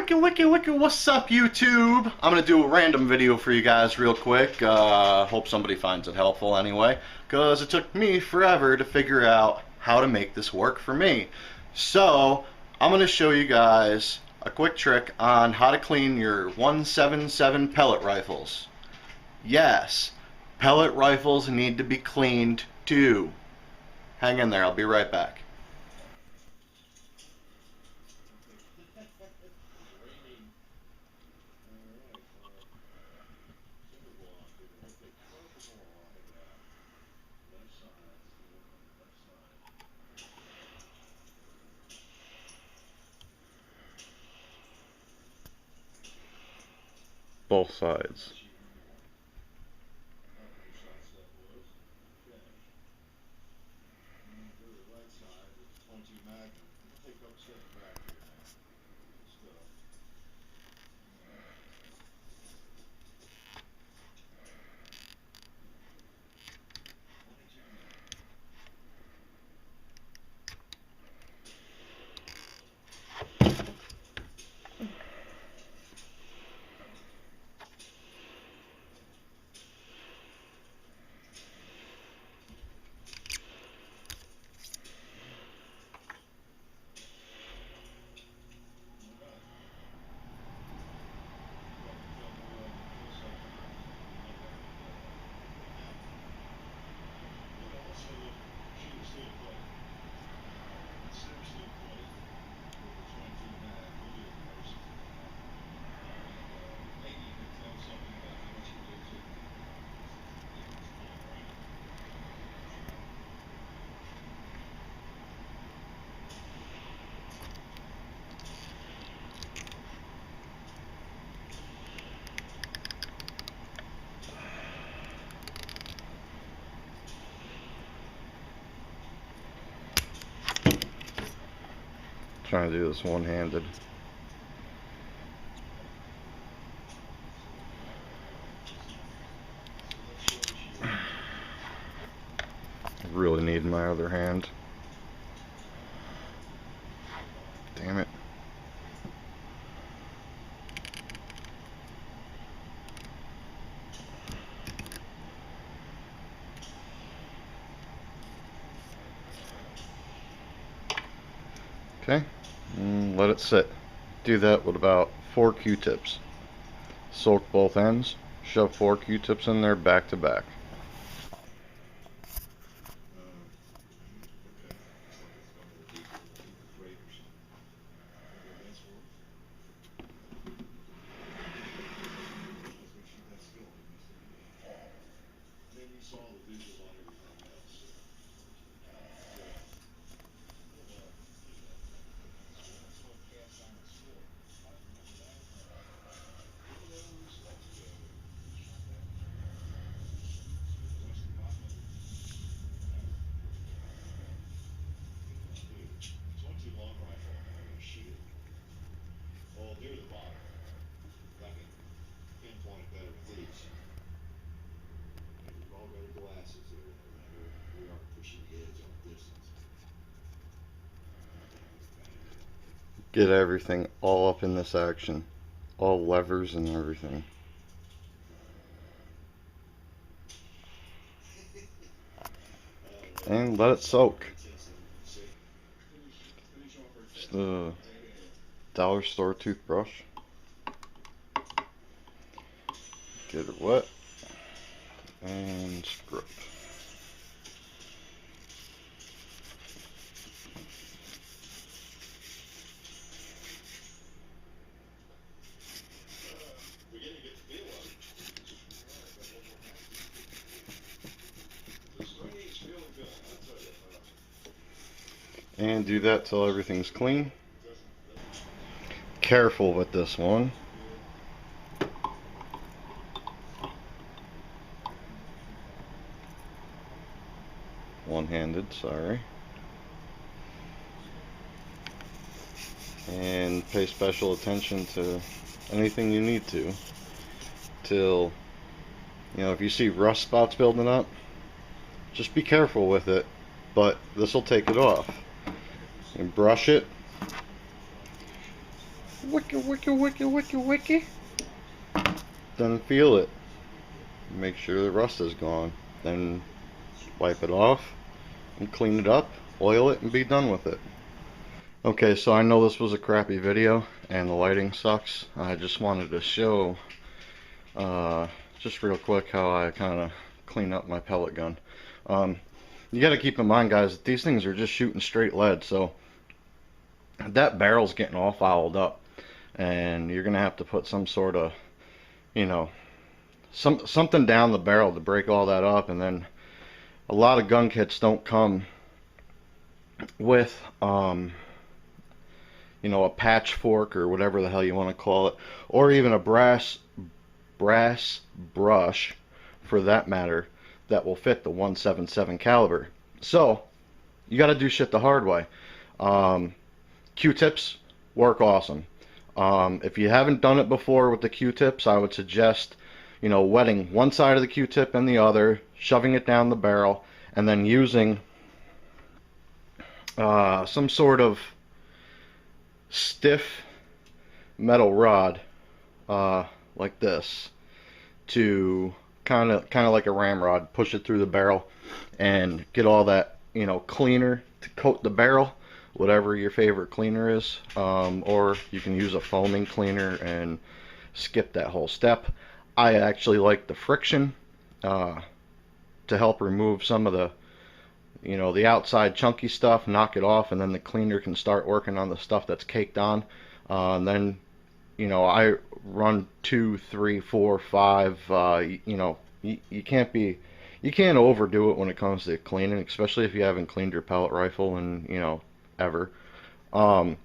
What's up, YouTube? I'm gonna do a random video for you guys real quick. Hope somebody finds it helpful anyway, because it took me forever to figure out how to make this work for me. So, I'm gonna show you guys a quick trick on how to clean your 177 pellet rifles. Yes, pellet rifles need to be cleaned too. Hang in there, I'll be right back. Both sides. Trying to do this one-handed. I really need my other hand. Damn it. Okay, and let it sit. Do that with about 4 Q-tips. Soak both ends, shove 4 Q-tips in there back to back. Get everything all up in this action. All levers and everything. And let it soak. Just a dollar store toothbrush. Get it wet and scrub. And do that till everything's clean. Careful with this one. One-handed, sorry. And pay special attention to anything you need to. Till, if you see rust spots building up, just be careful with it, but this will take it off. And brush it, Wiki, wiki, wiki, wiki, wiki. Then feel it. Make sure the rust is gone. Then wipe it off and clean it up, oil it, and be done with it. Okay, so I know this was a crappy video and the lighting sucks. I just wanted to show just real quick how I kind of clean up my pellet gun. You got to keep in mind, guys, that these things are just shooting straight lead, so that barrel's getting all fouled up, and you're gonna have to put some sort of, you know, something down the barrel to break all that up. And then a lot of gun kits don't come with you know, a patch fork or whatever the hell you want to call it, or even a brass brush for that matter, that will fit the 177 caliber. So you got to do shit the hard way. Q-tips work awesome. If you haven't done it before with the Q-tips, I would suggest, you know, wetting one side of the Q-tip and the other, shoving it down the barrel, and then using some sort of stiff metal rod like this to kind of like a ramrod, push it through the barrel and get all that, you know, cleaner to coat the barrel, whatever your favorite cleaner is, or you can use a foaming cleaner and skip that whole step. I actually like the friction to help remove some of the, you know, the outside chunky stuff, knock it off, and then the cleaner can start working on the stuff that's caked on. And then, you know, I run 2, 3, 4, 5. You know, you can't overdo it when it comes to cleaning, especially if you haven't cleaned your pellet rifle in, you know, ever. You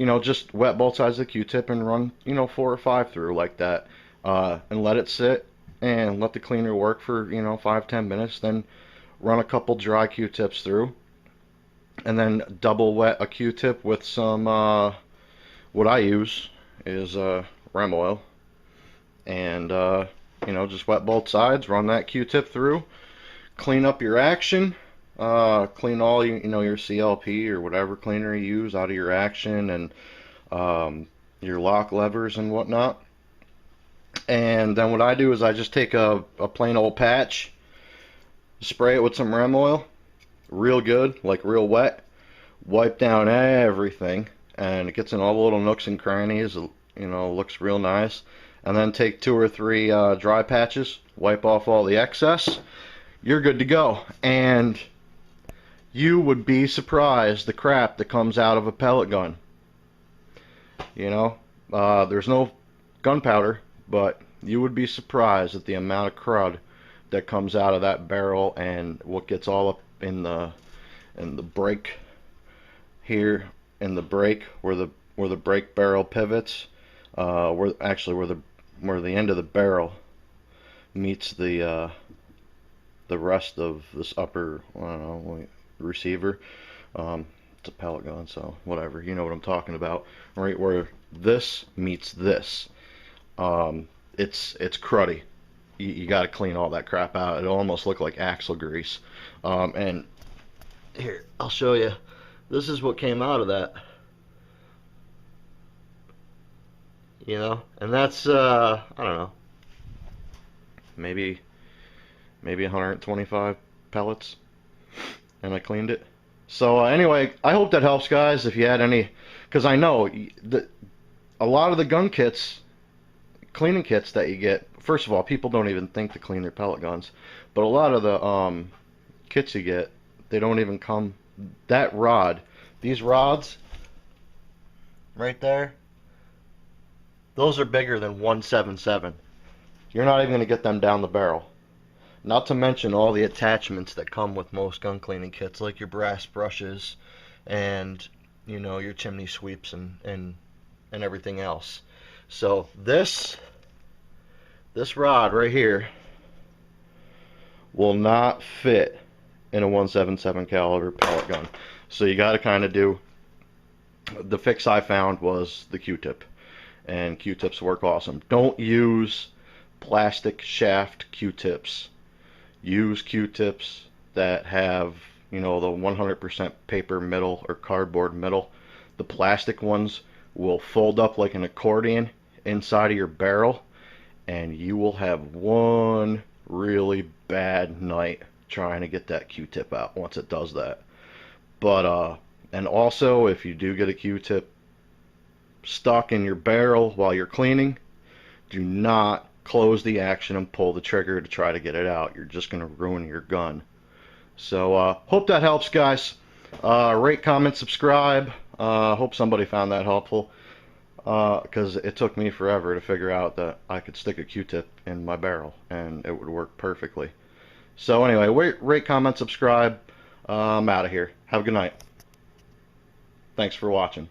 know, just wet both sides of the Q-tip and run, you know, 4 or 5 through like that, and let it sit and let the cleaner work for, you know, 5-10 minutes. Then run a couple dry Q-tips through, and then double wet a Q-tip with some, what I use is rem oil, and you know, just wet both sides, run that Q-tip through, clean up your action, clean all you know, your CLP or whatever cleaner you use out of your action, and your lock levers and whatnot. And then what I do is I just take a plain old patch, spray it with some rem oil, real good, like real wet, wipe down everything, and it gets in all the little nooks and crannies, you know, looks real nice. And then take 2 or 3 dry patches, wipe off all the excess, you're good to go. And you would be surprised the crap that comes out of a pellet gun. You know, there's no gunpowder, but you would be surprised at the amount of crud that comes out of that barrel, and what gets all up in the brake here, in the brake where the brake barrel pivots, where the end of the barrel meets the rest of this upper, I don't know, receiver. It's a pellet gun, so whatever, you know what I'm talking about. Right where this meets this, it's cruddy. You got to clean all that crap out. It almost look like axle grease. And here, I'll show you. This is what came out of that. You know, and that's I don't know, maybe 125 pellets, and I cleaned it. So anyway, I hope that helps, guys. If you had any, because I know that a lot of the gun kits, cleaning kits that you get, first of all, people don't even think to clean their pellet guns, but a lot of the kits you get, they don't even come, that rod, these rods right there, those are bigger than 177. You're not even going to get them down the barrel. Not to mention all the attachments that come with most gun cleaning kits, like your brass brushes and, you know, your chimney sweeps and everything else. So this rod right here will not fit in a 177 caliber pellet gun. So you got to kind of do, the fix I found was the Q-tip, and Q-tips work awesome. Don't use plastic shaft Q-tips. Use Q-tips that have, you know, the 100% paper middle or cardboard middle. The plastic ones will fold up like an accordion inside of your barrel, and you will have one really bad night trying to get that Q-tip out once it does that. But and also, if you do get a Q-tip stuck in your barrel while you're cleaning, do not close the action and pull the trigger to try to get it out. You're just going to ruin your gun. So hope that helps, guys. Rate, comment, subscribe. Hope somebody found that helpful, because it took me forever to figure out that I could stick a Q-tip in my barrel and it would work perfectly. So anyway, rate, comment, subscribe. I'm out of here. Have a good night. Thanks for watching.